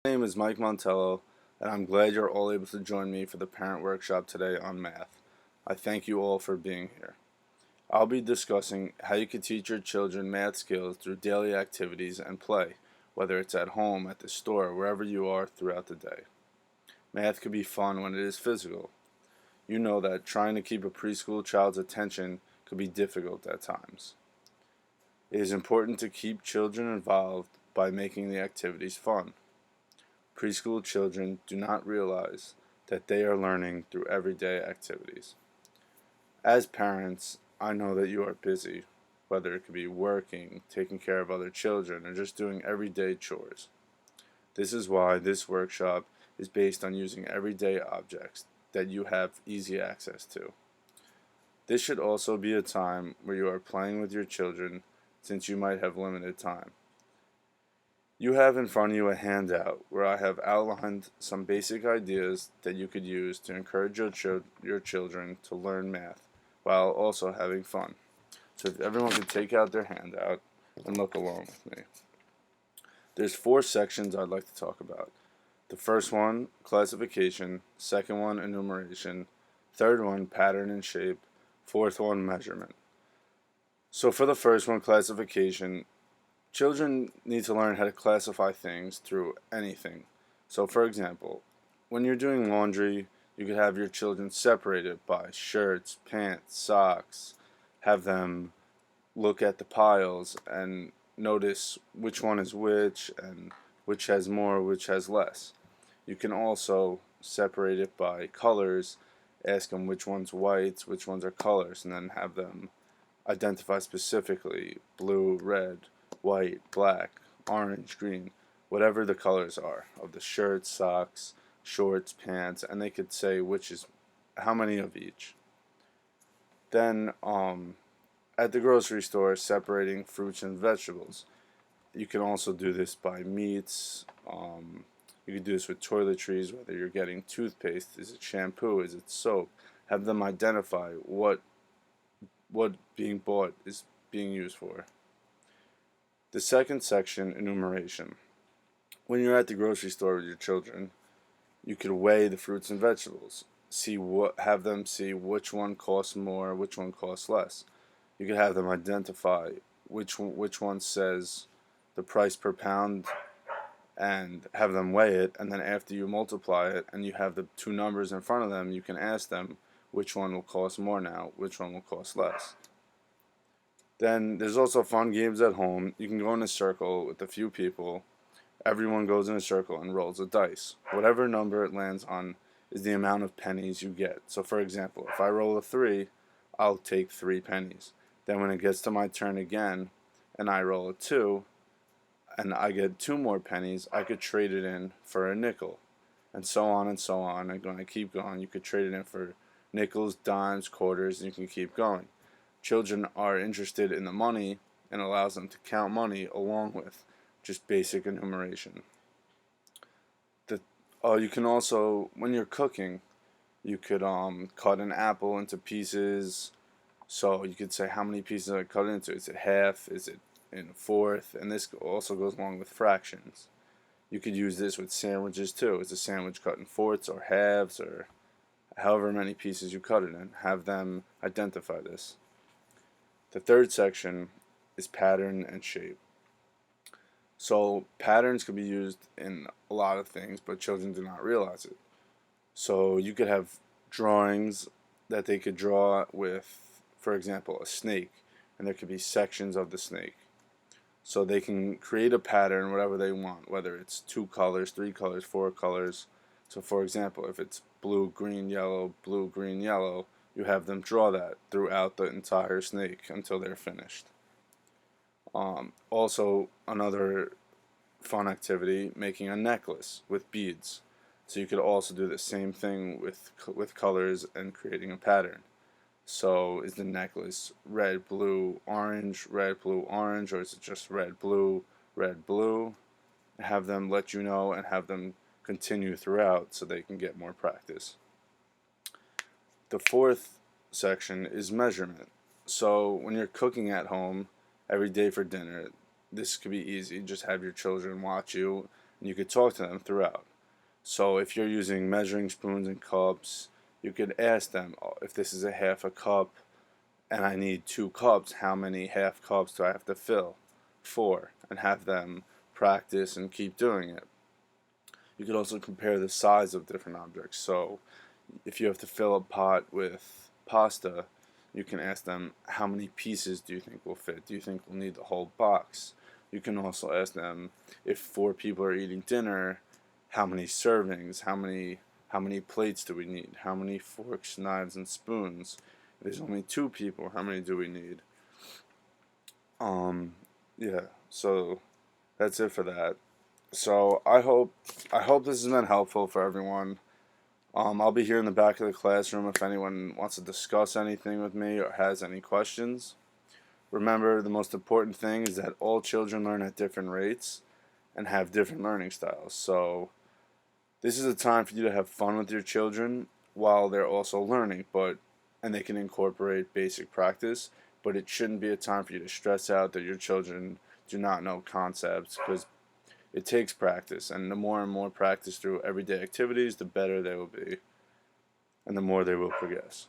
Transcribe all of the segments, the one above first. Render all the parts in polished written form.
My name is Mike Montello, and I'm glad you're all able to join me for the parent workshop today on math. I thank you all for being here. I'll be discussing how you can teach your children math skills through daily activities and play, whether it's at home, at the store, wherever you are throughout the day. Math can be fun when it is physical. You know that trying to keep a preschool child's attention could be difficult at times. It is important to keep children involved by making the activities fun. Preschool children do not realize that they are learning through everyday activities. As parents, I know that you are busy, whether it could be working, taking care of other children, or just doing everyday chores. This is why this workshop is based on using everyday objects that you have easy access to. This should also be a time where you are playing with your children since you might have limited time. You have in front of you a handout where I have outlined some basic ideas that you could use to encourage your children to learn math while also having fun. So if everyone could take out their handout and look along with me. There's 4 sections I'd like to talk about. The first one, classification. Second one, enumeration. Third one, pattern and shape. Fourth one, measurement. So for the first one, classification, children need to learn how to classify things through anything. So for example, when you're doing laundry, you could have your children separated by shirts, pants, socks, have them look at the piles and notice which one is which and which has more, which has less. You can also separate it by colors, ask them which one's whites, which ones are colors, and then have them identify specifically blue, red, white, black, orange, green, whatever the colors are of the shirts, socks, shorts, pants, and they could say which is how many of each. Then at the grocery store, separating fruits and vegetables. You can also do this by meats. You could do this with toiletries, whether you're getting toothpaste, is it shampoo, is it soap. Have them identify what being bought is being used for. The second section, enumeration. When you're at the grocery store with your children, you could weigh the fruits and vegetables. Have them see which one costs more, which one costs less. You could have them identify which one says the price per pound and have them weigh it, and then after you multiply it and you have the 2 numbers in front of them, you can ask them which one will cost more now, which one will cost less. Then there's also fun games at home. You can go in a circle with a few people. Everyone goes in a circle and rolls a dice. Whatever number it lands on is the amount of pennies you get. So for example, if I roll a 3, I'll take 3 pennies. Then when it gets to my turn again and I roll a 2 and I get 2 more pennies, I could trade it in for a nickel. And so on and so on. And when I keep going, you could trade it in for nickels, dimes, quarters, and you can keep going. Children are interested in the money and allows them to count money along with just basic enumeration. You can also, when you're cooking, you could cut an apple into pieces. So you could say how many pieces I cut into. Is it half? Is it in a fourth? And this also goes along with fractions. You could use this with sandwiches too. Is a sandwich cut in fourths or halves or however many pieces you cut it in? Have them identify this. The third section is pattern and shape. So patterns can be used in a lot of things, but children do not realize it. So you could have drawings that they could draw with, for example, a snake, and there could be sections of the snake. So they can create a pattern, whatever they want, whether it's 2 colors, 3 colors, 4 colors. So for example, if it's blue, green, yellow, you have them draw that throughout the entire snake until they're finished. Also, another fun activity, making a necklace with beads. So you could also do the same thing with colors and creating a pattern. So is the necklace red, blue, orange, red, blue, orange, or is it just red, blue, red, blue? Have them let you know and have them continue throughout so they can get more practice. The fourth section is measurement. So when you're cooking at home every day for dinner, this could be easy. Just have your children watch you and you could talk to them throughout. So if you're using measuring spoons and cups, you could ask them, "Oh, if this is a half a cup and I need 2 cups, how many half cups do I have to fill? 4," and have them practice and keep doing it. You could also compare the size of different objects. So if you have to fill a pot with pasta, you can ask them, how many pieces do you think will fit? Do you think we'll need the whole box? You can also ask them, if 4 people are eating dinner, how many servings? How many plates do we need? How many forks, knives, and spoons? If there's only 2 people, how many do we need? Yeah. So that's it for that. So I hope this has been helpful for everyone. I'll be here in the back of the classroom if anyone wants to discuss anything with me or has any questions. Remember, the most important thing is that all children learn at different rates and have different learning styles. So this is a time for you to have fun with your children while they're also learning, and they can incorporate basic practice, but it shouldn't be a time for you to stress out that your children do not know concepts, because it takes practice, and the more and more practice through everyday activities, the better they will be, and the more they will progress.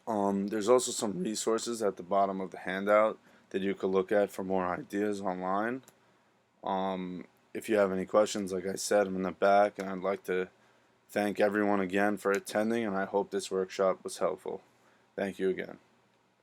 There's also some resources at the bottom of the handout that you could look at for more ideas online. If you have any questions, like I said, I'm in the back, and I'd like to thank everyone again for attending, and I hope this workshop was helpful. Thank you again.